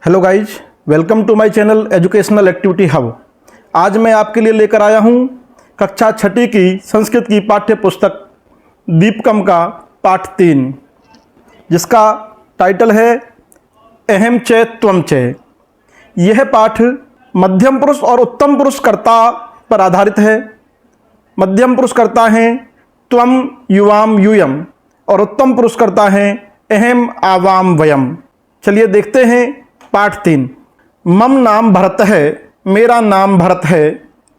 Hello guys, welcome to my channel educational activity hub. आज मैं आपके लिए लेकर आया हूँ कक्षा छठी की संस्कृत की पाठ्य पुस्तक दीपकम का पाठ 3, जिसका टाइटल है अहम च त्वम च। यह पाठ मध्यम पुरुष और उत्तम पुरुष कर्ता पर आधारित है। मध्यम पुरुष कर्ता हैं त्वम युवाम यूयम और उत्तम पुरुष कर्ता हैं अहम आवाम वयम। चलिए देखते हैं पाठ 3। मम नाम भरत है, मेरा नाम भरत है।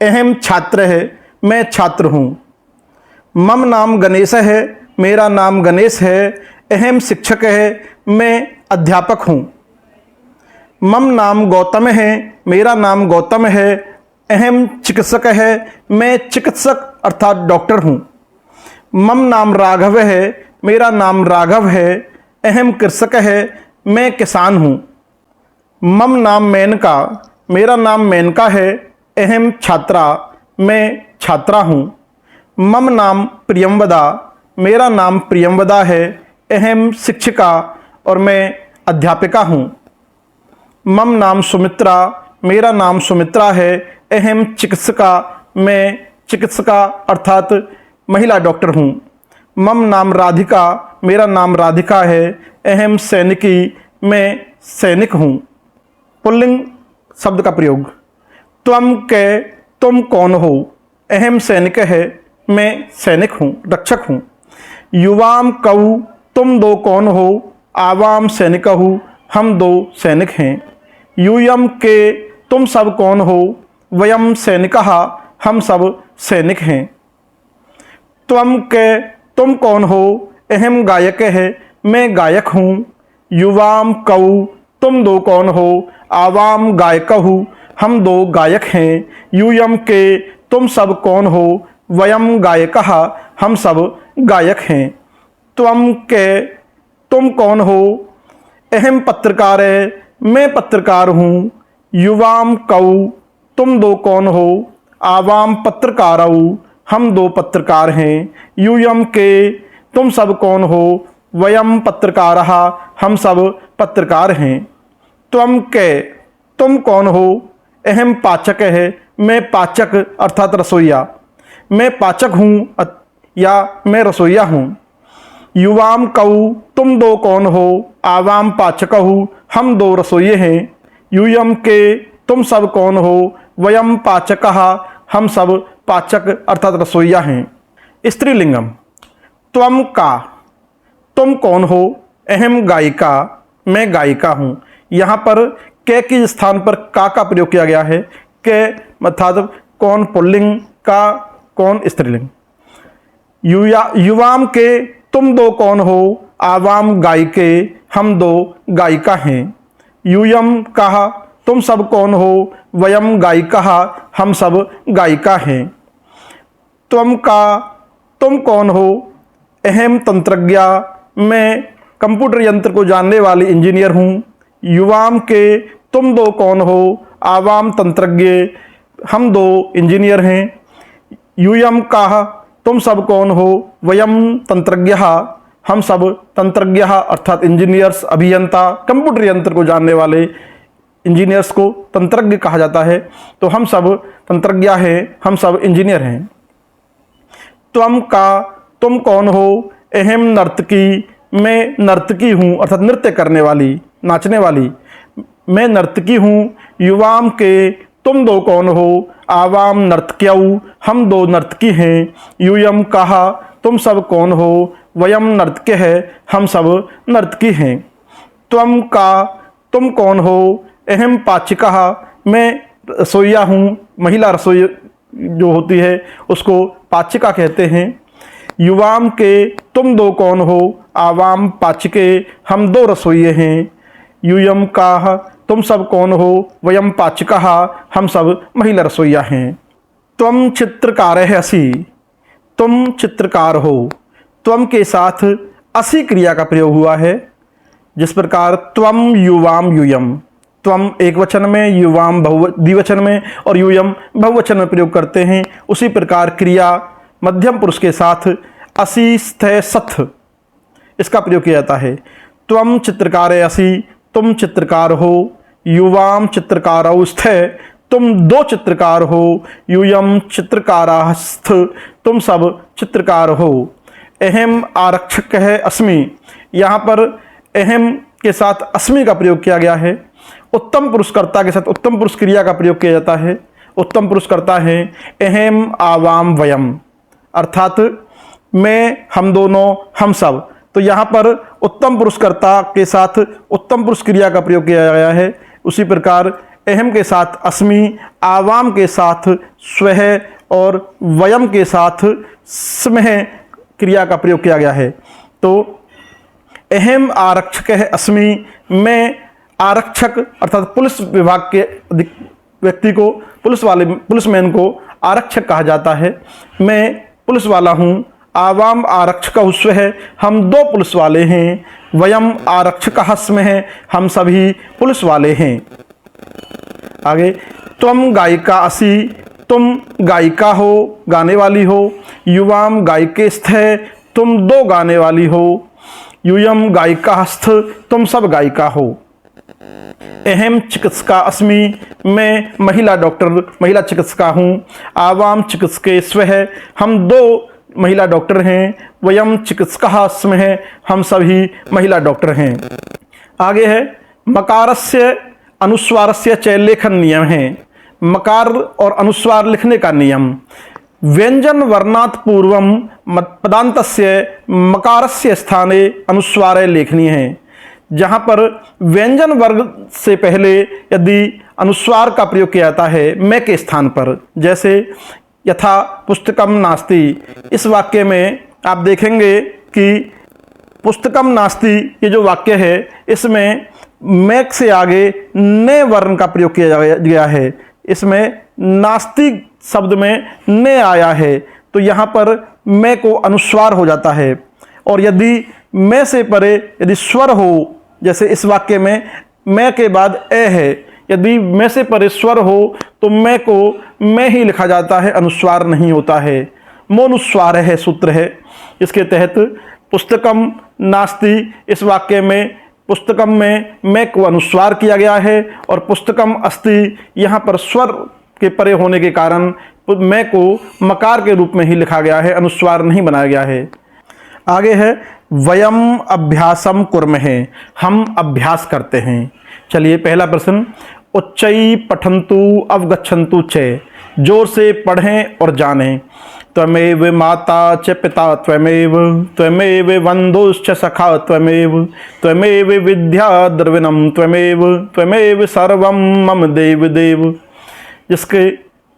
अहम छात्र है, मैं छात्र हूँ। मम नाम गणेश है, मेरा नाम गणेश है। अहम शिक्षक है, मैं अध्यापक हूँ। मम नाम गौतम है, मेरा नाम गौतम है। अहम चिकित्सक है, मैं चिकित्सक अर्थात डॉक्टर हूँ। मम नाम राघव है, मेरा नाम राघव है। अहम कृषक है, मैं किसान हूँ। मम नाम मेनका, मेरा नाम मेनका है। अहम छात्रा, मैं छात्रा हूँ। मम नाम प्रियंवदा, मेरा नाम प्रियंवदा है। अहम शिक्षिका और मैं अध्यापिका हूँ। मम नाम सुमित्रा, मेरा नाम सुमित्रा है। अहम चिकित्सका, मैं चिकित्सका अर्थात महिला डॉक्टर हूँ। मम नाम राधिका, मेरा नाम राधिका है। अहम सैनिकी, मैं सैनिक हूँ। पुल्लिंग शब्द का प्रयोग। त्वम के, तुम कौन हो। अहम सैनिक है, मैं सैनिक हूँ, रक्षक हूँ। युवाम कऊ, तुम दो कौन हो। आवाम सैनिकहु, हम दो सैनिक हैं। यूयम के, तुम सब कौन हो। वयम सैनिकः, हम सब सैनिक हैं। त्वम के, तुम कौन हो। अहम गायक है, मैं गायक हूँ। युवाम कऊ, तुम दो कौन हो। आवाम गायकहु, हम दो गायक हैं। यूयम के, तुम सब कौन हो। वयम गायकः, हम सब गायक हैं। त्वम के, तुम कौन हो। अहम पत्रकार है, मैं पत्रकार हूँ। युवाम कऊ, तुम दो कौन हो। आवाम पत्रकारऊ, हम दो पत्रकार हैं। यूयम के, तुम सब कौन हो। वयम पत्रकारः, हम सब पत्रकार हैं। त्वम के, तुम कौन हो। अहम पाचक है, मैं पाचक अर्थात रसोइया। मैं पाचक हूँ या मैं रसोइया हूँ। युवाम कऊ, तुम दो कौन हो। आवाम पाचकहु, हम दो रसोइये हैं। यूयम के, तुम सब कौन हो। वयम पाचकः, हम सब पाचक अर्थात रसोइया हैं। स्त्रीलिंगम। त्वम का, तुम कौन हो। अहम गायिका, मैं गायिका हूँ। यहाँ पर के के स्थान पर का प्रयोग किया गया है। के मतलब कौन पुल्लिंग, का कौन स्त्रीलिंग। युवाम के, तुम दो कौन हो। आवाम गायिके, हम दो गायिका हैं। यूयम कहा, तुम सब कौन हो। वयम गायिकः, हम सब गायिका हैं। त्वम का, तुम कौन हो। अहम तंत्रज्ञा, मैं कंप्यूटर यंत्र को जानने वाली इंजीनियर हूँ। युवाम के, तुम दो कौन हो। आवाम तंत्रज्ञ, हम दो इंजीनियर हैं। यूयम का, तुम सब कौन हो। वयम तंत्रज्ञः, हम सब तंत्रज्ञः अर्थात इंजीनियर्स, अभियंता, कंप्यूटर यंत्र को जानने वाले इंजीनियर्स को तंत्रज्ञ कहा जाता है। तो हम सब तंत्रज्ञ हैं, हम सब इंजीनियर हैं। त्वम का, तुम कौन हो। अहम नर्तकी, मैं नर्तकी हूँ अर्थात नृत्य करने वाली, नाचने वाली। मैं नर्तकी हूँ। युवाम के, तुम दो कौन हो। आवाम नर्तक्यऊ, हम दो नर्तकी हैं। यूयम कहा, तुम सब कौन हो। वयम नर्तक्य है, हम सब नर्तकी हैं। त्वम का, तुम कौन हो। अहम पाचिकः, मैं रसोइया हूँ। महिला रसोई जो होती है उसको पाचिका कहते हैं। युवाम के, तुम दो कौन हो। आवाम पाचिके, हम दो रसोइये हैं। यूयम का, तुम सब कौन हो। वयम पाचिकः, हम सब महिला रसोइया हैं। त्वम चित्रकार है असि, तुम चित्रकार हो। त्वम के साथ असि क्रिया का प्रयोग हुआ है। जिस प्रकार त्वम युवाम यूयम, त्वम एक वचन में, युवाम द्विवचन में और यूयम बहुवचन में प्रयोग करते हैं। उसी प्रकार क्रिया मध्यम पुरुष के साथ असि स्थ सथ इसका प्रयोग किया जाता है। त्वम चित्रकार असि, तुम चित्रकार हो। युवाम चित्रकारौ स्थे, तुम दो चित्रकार हो। यूयम चित्रकाराः स्थ, तुम सब चित्रकार हो। अहम आरक्षक है अस्मि, यहाँ पर अहम के साथ अस्मि का प्रयोग किया गया है। उत्तम पुरुषकर्ता के साथ उत्तम पुरुष क्रिया का प्रयोग किया जाता है। उत्तम पुरुषकर्ता है अहम आवाम वयम, अर्थात मैं, हम दोनों, हम सब। तो यहाँ पर उत्तम पुरुषकर्ता के साथ उत्तम पुरुष क्रिया का प्रयोग किया गया है। उसी प्रकार अहम के साथ अस्मि, आवाम के साथ स्वह और वयम के साथ स्मह क्रिया का प्रयोग किया गया है। तो अहम आरक्षक है अस्मि, मैं आरक्षक अर्थात पुलिस विभाग के व्यक्ति को, पुलिसमैन को आरक्षक कहा जाता है। मैं पुलिस वाला हूँ। आवाम आरक्षक स्वः, हम दो पुलिस वाले हैं। वयम आरक्षक स्मः, हम सभी पुलिस वाले हैं। आगे, त्वम गायिका असि, तुम गायिका हो, गाने वाली हो। युवाम गायिके स्थे, तुम दो गाने वाली हो। यूयम गायिका स्थ, तुम सब गायिका हो। अहम चिकित्सका अस्मि, मैं महिला डॉक्टर, महिला चिकित्सका हूँ। आवाम चिकित्सके स्वः, हम दो महिला डॉक्टर हैं। वयम चिकित्सकाः स्मः, हम सभी महिला डॉक्टर हैं। आगे है मकारस्य अनुस्वारस्य च लेखन नियम है। मकार और अनुस्वार लिखने का नियम। व्यंजन वर्णात् पूर्वम पदान्तस्य मकारस्य स्थाने अनुस्वारे लेखनीय है। जहाँ पर व्यंजन वर्ग से पहले यदि अनुस्वार का प्रयोग किया जाता है मैं के स्थान पर, जैसे यथा पुस्तकम नास्ति, इस वाक्य में आप देखेंगे कि पुस्तकम नास्ति ये जो वाक्य है इसमें मैक से आगे ने वर्ण का प्रयोग किया गया है। इसमें नास्ति शब्द में ने आया है, तो यहाँ पर मैं को अनुस्वार हो जाता है। और यदि मैं से परे यदि स्वर हो, जैसे इस वाक्य में मैं के बाद ए है, यदि मैं से परे स्वर हो तो मैं को मैं ही लिखा जाता है, अनुस्वार नहीं होता है। मोनुस्वार है सूत्र है। इसके तहत पुस्तकम नास्ति इस वाक्य में पुस्तकम में मैं को अनुस्वार किया गया है और पुस्तकम अस्ति यहाँ पर स्वर के परे होने के कारण मैं को मकार के रूप में ही लिखा गया है, अनुस्वार नहीं बनाया गया है। आगे है वयम अभ्यासम कुर्महे, हम अभ्यास करते हैं। चलिए पहला प्रश्न, उच्चई पठन्तु अवगच्छन्तु च, जोर से पढ़ें और जानें। त्वमेव माता च पिता त्वमेव, त्वमेव बन्धुश्च सखा त्वमेव, त्वमेव विद्या द्रविणं त्वमेव, त्वमेव सर्वं मम देव देव। जिसके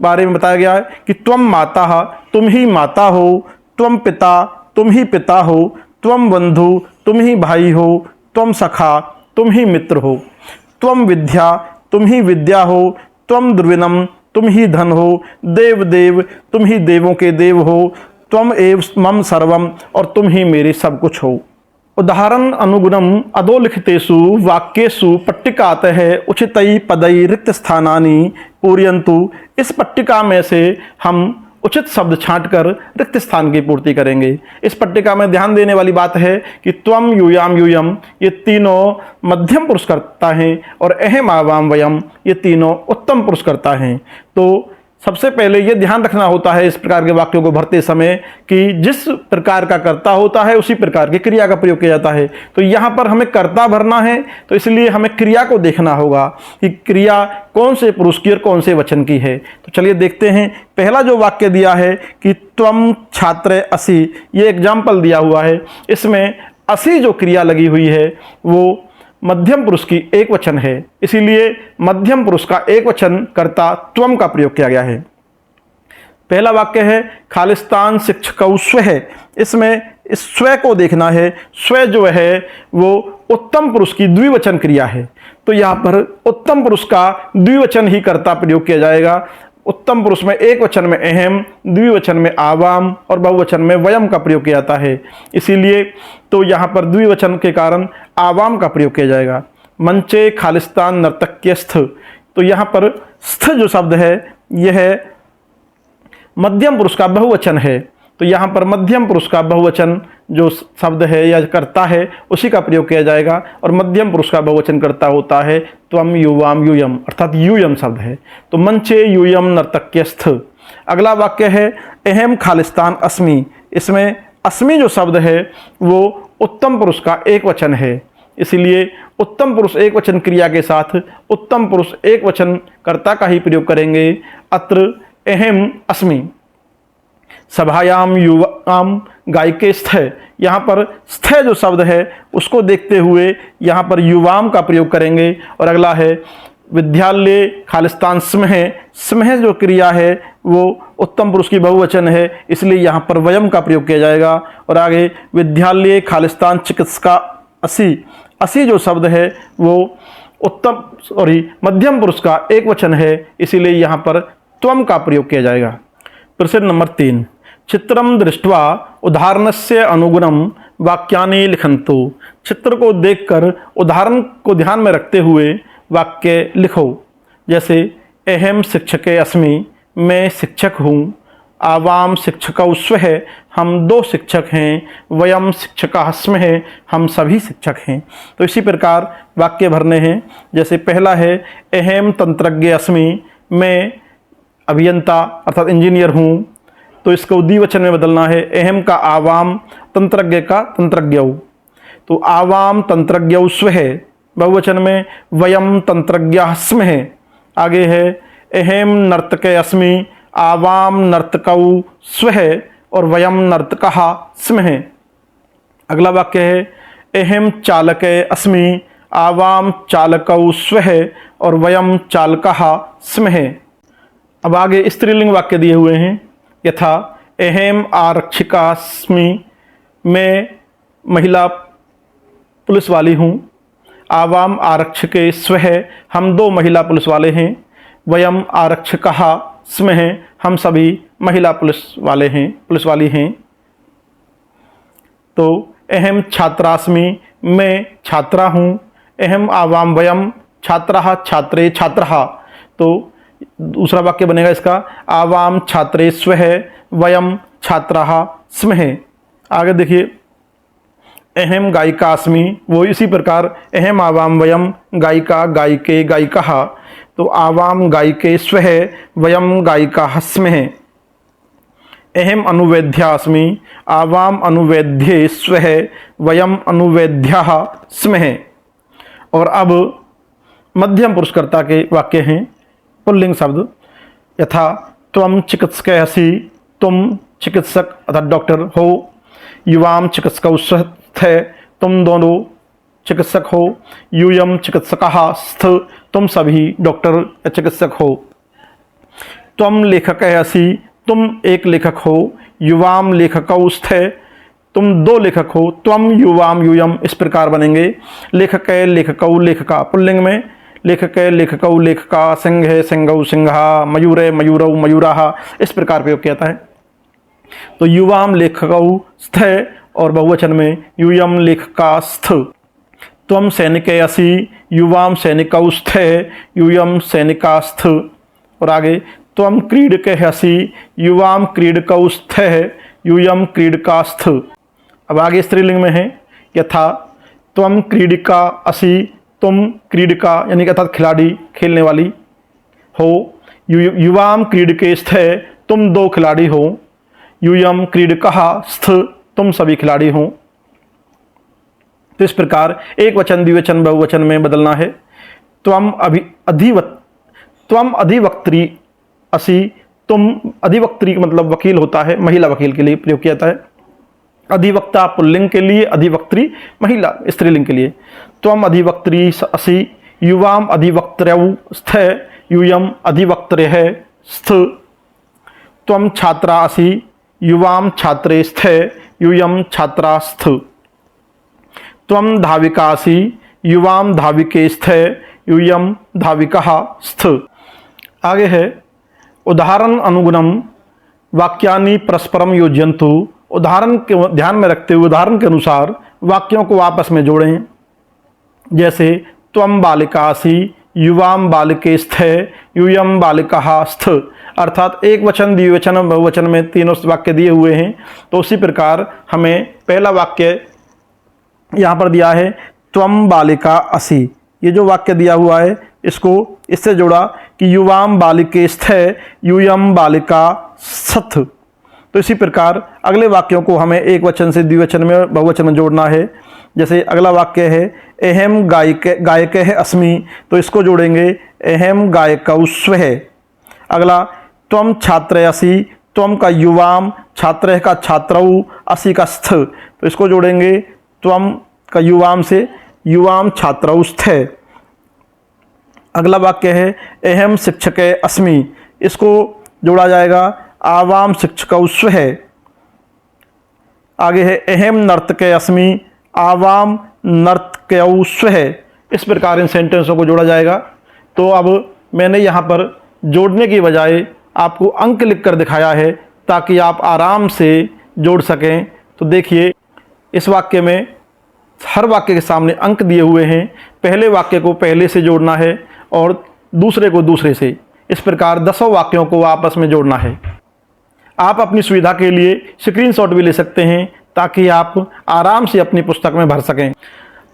बारे में बताया गया है कि त्वम माता, तुम ही माता हो। त्वम पिता, तुम ही पिता हो। त्वम बंधु, तुम ही भाई हो। त्वम सखा, तुम ही मित्र हो। त्वम विद्या, तुम ही विद्या हो। त्वम द्रविणम, तुम ही धन हो। देव देव, तुम ही देवों के देव हो। त्वम एव मम सर्वम, और तुम ही मेरे सब कुछ हो। उदाहरण अनुगुणम अधोलिखितेषु वाक्येषु पट्टिकातः उचितै पदै रिक्त स्थानानि पूरयन्तु। इस पट्टिका में से हम उचित शब्द छांटकर रिक्त स्थान की पूर्ति करेंगे। इस पट्टिका में ध्यान देने वाली बात है कि त्वम यूयाम यूयम ये तीनों मध्यम पुरुषकर्ता हैं और अहम आवाम वयम ये तीनों उत्तम पुरुषकर्ता हैं। तो सबसे पहले ये ध्यान रखना होता है इस प्रकार के वाक्यों को भरते समय कि जिस प्रकार का कर्ता होता है उसी प्रकार की क्रिया का प्रयोग किया जाता है। तो यहाँ पर हमें कर्ता भरना है, तो इसलिए हमें क्रिया को देखना होगा कि क्रिया कौन से पुरुष की और कौन से वचन की है। तो चलिए देखते हैं। पहला जो वाक्य दिया है कि त्वम छात्र असि, ये एग्जाम्पल दिया हुआ है। इसमें असि जो क्रिया लगी हुई है वो मध्यम पुरुष की एक वचन है, इसीलिए मध्यम पुरुष का एक वचन कर्ता त्वम का प्रयोग किया गया है। पहला वाक्य है खालिस्तान शिक्षकौ स्वः, इसमें इस स्व को देखना है। स्व जो है वो उत्तम पुरुष की द्विवचन क्रिया है, तो यहाँ पर उत्तम पुरुष का द्विवचन ही कर्ता प्रयोग किया जाएगा। उत्तम पुरुष में एक वचन में अहम, द्विवचन में आवाम और बहुवचन में वयम का प्रयोग किया जाता है, इसीलिए तो यहाँ पर द्विवचन के कारण आवाम का प्रयोग किया जाएगा। मंचे खालिस्तान नर्तक्य स्थ, तो यहाँ पर स्थ जो शब्द है यह मध्यम पुरुष का बहुवचन है, तो यहाँ पर मध्यम पुरुष का बहुवचन जो शब्द है या कर्ता है उसी का प्रयोग किया जाएगा। और मध्यम पुरुष का बहुवचन कर्ता होता है त्वम युवाम यूयम, अर्थात यूयम शब्द है। तो मंचे यूयम नर्तक्यस्थ। अगला वाक्य है अहम खालिस्तान अस्मि। इसमें अस्मि जो शब्द है वो उत्तम पुरुष का एक वचन है, इसलिए उत्तम पुरुष एक वचन क्रिया के साथ उत्तम पुरुष एक वचन कर्ता का ही प्रयोग करेंगे। अत्र अहम अस्मि। सभायाम युवाम गायिके स्थ। यहाँ पर स्थ जो शब्द है उसको देखते हुए यहाँ पर युवाम का प्रयोग करेंगे। और अगला है विद्यालय खालिस्तान स्मह। स्मह जो क्रिया है वो उत्तम पुरुष की बहुवचन है, इसलिए यहाँ पर वयम का प्रयोग किया जाएगा। और आगे विद्यालय खालिस्तान चिकित्सा असी। असी जो शब्द है वो मध्यम पुरुष का एक वचन है, इसीलिए यहाँ पर त्वम का प्रयोग किया जाएगा। प्रश्न नंबर 3, चित्रम दृष्ट्वा उदाहरणस्य अनुगुणम वाक्यानि लिखन्तु। चित्र को देखकर उदाहरण को ध्यान में रखते हुए वाक्य लिखो। जैसे अहम शिक्षके अस्मि, मैं शिक्षक हूँ। आवाम शिक्षकौ स्वः, हम दो शिक्षक हैं। वयम शिक्षकाः स्मः, हम सभी शिक्षक हैं। तो इसी प्रकार वाक्य भरने हैं। जैसे पहला है अहम तंत्रज्ञ अस्मि, मैं अभियंता अर्थात इंजीनियर हूँ। तो इसको द्विवचन में बदलना है। अहम का आवाम, तंत्रज्ञ का तंत्रज्ञौ। तो आवाम तंत्रज्ञौ स्वः, बहुवचन में वयम तंत्रज्ञाः स्मः। आगे है अहम नर्तके अस्मि, आवाम नर्तकौ स्वः और वयम नर्तकः स्मः। अगला वाक्य है अहम चालके अस्मि, आवाम चालकौ स्वः और वयम चालकः स्मः। अब आगे स्त्रीलिंग वाक्य दिए हुए हैं। यथा अहम आरक्षिका अस्मि, मैं महिला पुलिस वाली हूँ। आवाम आरक्षके स्वः, हम दो महिला पुलिस वाले हैं। वयम आरक्षकः स्मः, हम सभी महिला पुलिस वाले हैं, पुलिस वाली हैं। तो अहम छात्रास्मि, मैं छात्रा हूँ। अहम आवाम वयम छात्राः छात्रे छात्रः। तो दूसरा वाक्य बनेगा इसका आवाम छात्रे स्वः, वयम छात्राः स्मः। आगे देखिए अहम गायिका अस्मि, वो इसी प्रकार अहम आवाम वयम गायिका गायिके गायिकाः। तो आवाम गायिके स्वः, वयम गायिकाः स्मः। अहम अनुवेद्या अस्मि, आवाम अनुवेद्ये स्वः, वयम अनुवेद्याः स्मः। और अब मध्यम पुरुषकर्ता के वाक्य हैं, पुल्लिंग शब्द। यथा त्वम चिकित्सके असि, तुम चिकित्सक अर्थात डॉक्टर हो। युवाम चिकित्सकौ स्थ, तुम दोनों चिकित्सक हो। यूयम चिकित्सकः स्थ, तुम सभी डॉक्टर या चिकित्सक हो। त्वम लेखके असि, तुम एक लेखक हो। युवाम लेखकौ स्थ, तुम दो लेखक हो। त्वम युवाम यूयम इस प्रकार बनेंगे। लेखके लेखकौ लेखका, पुल्लिंग में लेखके लेखकौ लेखका, सिंहे सिंहौ सिंहा, मयूरे मयूरौ मयूराः, इस प्रकार प्रयोग किया जाता है। तो युवाम लेखकौ स्थ और बहुवचन में यूयम लेखकास्थ। त्वम सैनिके असि, युवाम सैनिकौ स्थ, यूयम सैनिकास्थ। और आगे त्वम क्रीडके असि, युवाम क्रीडकौ स्थ, यूयम क्रीडकास्थ। अब आगे स्त्रीलिंग में है। यथा त्वम क्रीडिका असि, तुम क्रीडिका यानी कि अर्थात खिलाड़ी, खेलने वाली हो। युवाम क्रीडके स्थ, तुम दो खिलाड़ी हो। यूयम क्रीडकः स्थ, तुम सभी खिलाड़ी हो। तो इस प्रकार एक वचन द्विवचन बहुवचन में बदलना है। त्वम अधिवक्त्री असि, तुम अधिवक्त्री मतलब वकील होता है, महिला वकील के लिए प्रयोग किया जाता है। अधिवक्ता पुल्लिंग के लिए, अधिवक्त्री महिला स्त्रीलिंग के लिए। त्वम अधिवक्त्री असि, युवाम अधिवक्त्रौ स्थ, यूयम अधिवक्त्र्यः स्थ। त्वम छात्रा असि, युवाम छात्रे स्थ, यूयम छात्रास्थ। त्वम धाविका असि, युवाम धाविके स्थ, यूयम धाविकः स्थ। आगे है उदाहरण अनुगुणम वाक्यानि परस्परम योजयन्तु। उदाहरण के ध्यान में रखते हुए उदाहरण के अनुसार वाक्यों को आपस में जोड़ें। जैसे त्वम बालिका असि, युवाम बालिके स्थे यूयम बालिका स्थ, अर्थात एक वचन, द्विवचन, बहुवचन में तीनों वाक्य दिए हुए हैं। तो उसी प्रकार हमें पहला वाक्य यहाँ पर दिया है त्वम बालिका असि। ये जो वाक्य दिया हुआ है इसको इससे जोड़ा कि युवाम बालिके स्थे यूयम बालिका सथ। तो इसी प्रकार अगले वाक्यों को हमें एक वचन से द्विवचन में और बहुवचन में जोड़ना है। जैसे अगला वाक्य है अहम गायक है अस्मि, तो इसको जोड़ेंगे अहम गायकौ स्वः। अगला त्वम छात्र असि, त्वम का युवाम, छात्र का छात्रौ, असि का स्थ, तो इसको जोड़ेंगे त्वम का युवाम से युवाम छात्रौ स्थ। अगला वाक्य है अहम शिक्षक अस्मि, इसको जोड़ा जाएगा आवाम शिक्षकौ स्वः। आगे है अहम नर्तक अस्मि, आवाम नर्तक्यौ स्वः। इस प्रकार इन सेंटेंसों को जोड़ा जाएगा। तो अब मैंने यहाँ पर जोड़ने की बजाय आपको अंक लिखकर दिखाया है ताकि आप आराम से जोड़ सकें। तो देखिए, इस वाक्य में हर वाक्य के सामने अंक दिए हुए हैं। पहले वाक्य को पहले से जोड़ना है और दूसरे को दूसरे से। इस प्रकार 10 वाक्यों को आपस में जोड़ना है। आप अपनी सुविधा के लिए स्क्रीनशॉट भी ले सकते हैं ताकि आप आराम से अपनी पुस्तक में भर सकें।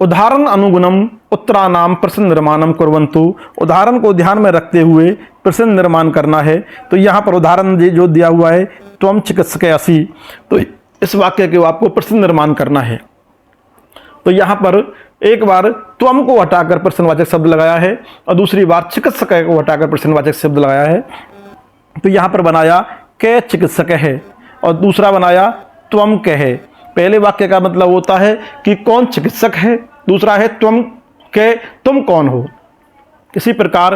उदाहरण अनुगुणम उत्तरानाम प्रश्न निर्माणम कुर्वन्तु, उदाहरण को ध्यान में रखते हुए प्रश्न निर्माण करना है। तो यहाँ पर उदाहरण जो दिया हुआ है त्वम चिकित्सक असि, तो इस वाक्य को आपको प्रश्न निर्माण करना है। तो यहाँ पर एक बार त्वम को हटाकर प्रश्नवाचक शब्द लगाया है और दूसरी बार चिकित्सक को हटाकर प्रश्नवाचक शब्द लगाया है। तो यहाँ पर बनाया के चिकित्सक है और दूसरा बनाया त्वम के है। पहले वाक्य का मतलब होता है कि कौन चिकित्सक है, दूसरा है त्वम के, तुम कौन हो। इसी प्रकार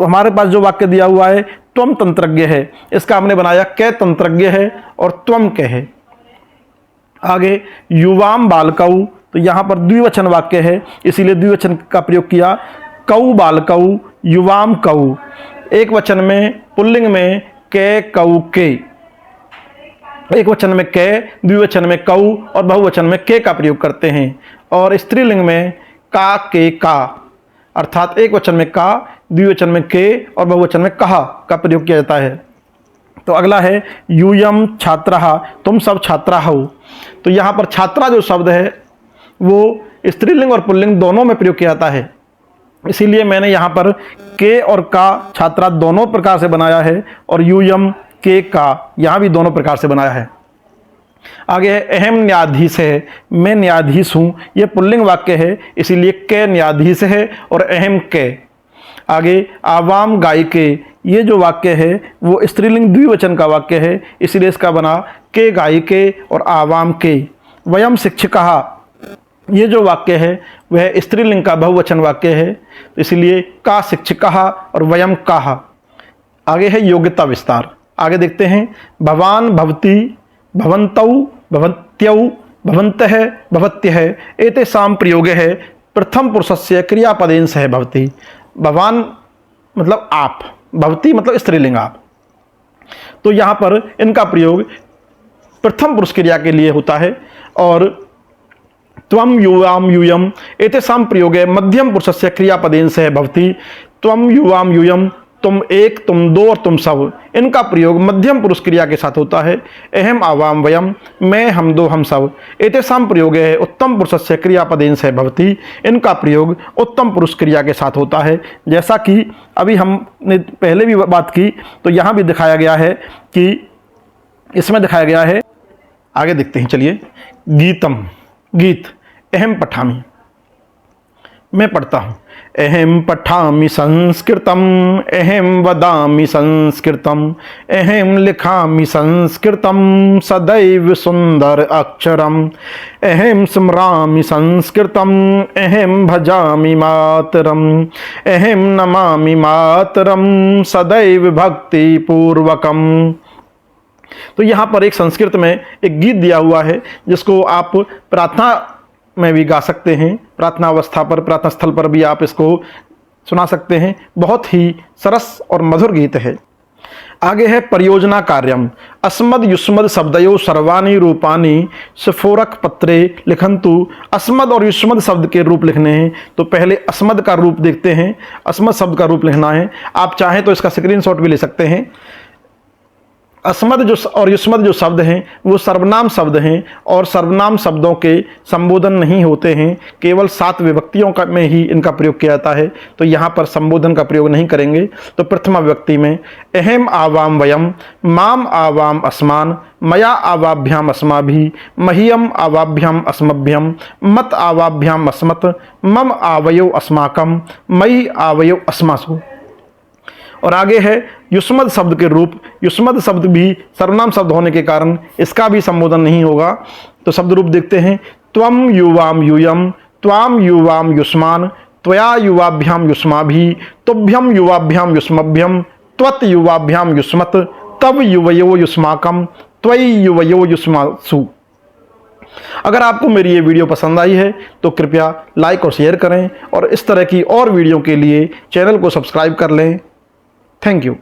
हमारे पास जो वाक्य दिया हुआ है त्वम तंत्रज्ञ है, इसका हमने बनाया के तंत्रज्ञ है और त्वम के है। आगे युवाम बालकौ, तो यहाँ पर द्विवचन वाक्य है इसीलिए द्विवचन का प्रयोग किया। कौ बालकौ युवाम कौ, एक वचन में पुल्लिंग में के कौ के, एक वचन में के, द्विवचन में कौ और बहुवचन में के का प्रयोग करते हैं। और स्त्रीलिंग में का के का, अर्थात एक वचन में का, द्विवचन में के और बहुवचन में कहा का प्रयोग किया जाता है। तो अगला है यूयम छात्रः, तुम सब छात्रा हो। तो यहाँ पर छात्रा जो शब्द है वो स्त्रीलिंग और पुल्लिंग दोनों में प्रयोग किया जाता है, इसीलिए मैंने यहाँ पर के और का छात्रा दोनों प्रकार से बनाया है और यूयम के का यहाँ भी दोनों प्रकार से बनाया है। आगे है अहम न्यायाधीश है, मैं न्यायाधीश हूँ, ये पुल्लिंग वाक्य है इसीलिए के न्यायाधीश है और अहम के। आगे आवाम गायिके, ये जो वाक्य है वो स्त्रीलिंग द्विवचन का वाक्य है इसीलिए इसका बना के गायिके और आवाम के। वयम शिक्षकः, ये जो वाक्य है वह स्त्रीलिंग का बहुवचन वाक्य है इसलिए का शिक्षकः और वयम काः। आगे है योग्यता विस्तार। आगे देखते हैं भवान भवती भवन्तौ भवत्यौ भवन्तः भवत्यः एतेषां प्रयोगः प्रथम पुरुषस्य क्रियापदेन सह भवति। भवान मतलब आप, भवती मतलब स्त्रीलिंग आप। तो यहाँ पर इनका प्रयोग प्रथम पुरुष क्रिया के लिए होता है और त्वम युवाम यूयम एतेषां प्रयोगे मध्यम पुरुषस्य क्रियापदेन सह भवति। त्वम युवाम यूयम, तुम एक, तुम दो और तुम सब, इनका प्रयोग मध्यम पुरुष क्रिया के साथ होता है। अहम आवाम वयम, मैं, हम दो, हम सब। एतेषां प्रयोगे उत्तम पुरुषस्य क्रियापदेन सह भवति, इनका प्रयोग उत्तम पुरुष क्रिया के साथ होता है। जैसा कि अभी हमने पहले भी बात की तो यहाँ भी दिखाया गया है कि इसमें दिखाया गया है। आगे देखते हैं, चलिए। गीतम, गीत। अहम पठामि, मैं पढ़ता हूँ। अहम पठामि संस्कृतम, अहम वदामि संस्कृतम, अहम लिखामि संस्कृतम, सदैव सुंदर अक्षरम, अहम स्मरामि संस्कृतम, अहम भजामि मातरम, अहम नमामि मातरम, सदैव भक्ति पूर्वकम। तो यहाँ पर एक संस्कृत में एक गीत दिया हुआ है जिसको आप प्रार्थना में भी गा सकते हैं। प्रार्थना अवस्था पर, प्रार्थना स्थल पर भी आप इसको सुना सकते हैं। बहुत ही सरस और मधुर गीत है। आगे है परियोजना कार्यम। अस्मद युष्मद शब्दयो सर्वाणी रूपानी स्फोरक पत्रे लिखंतु। अस्मद और युष्मद शब्द के रूप लिखने हैं तो पहले अस्मद का रूप देखते हैं। अस्मद शब्द का रूप लिखना है, आप चाहें तो इसका स्क्रीनशॉट भी ले सकते हैं। अस्मद जो और युष्मद जो शब्द हैं वो सर्वनाम शब्द हैं और सर्वनाम शब्दों के संबोधन नहीं होते हैं, केवल 7 विभक्तियों का में ही इनका प्रयोग किया जाता है, तो यहाँ पर संबोधन का प्रयोग नहीं करेंगे। तो प्रथमा विभक्ति में अहम आवाम वयम, माम आवाम अस्मान, मया आवाभ्याम अस्माभि, मह्यम आवाभ्याम अस्मभ्यम, मत आवाभ्याम अस्मत्, मम आवयो अस्माकम, मयि आवयो अस्मासु। और आगे है युष्मद शब्द के रूप। युष्मद शब्द भी सर्वनाम शब्द होने के कारण इसका भी संबोधन नहीं होगा। तो शब्द रूप देखते हैं। त्वम युवाम यूयम, त्वाम युवाम युष्मान, त्वया युवाभ्याम युष्माभि, तुभ्यम युवाभ्याम युष्मभ्यम, त्वत युवाभ्याम युष्मत, तव युवयो युष्माकम, त्वयि युवयो युष्मासु। अगर आपको मेरी ये वीडियो पसंद आई है तो कृपया लाइक और शेयर करें और इस तरह की और वीडियो के लिए चैनल को सब्सक्राइब कर लें। Thank you.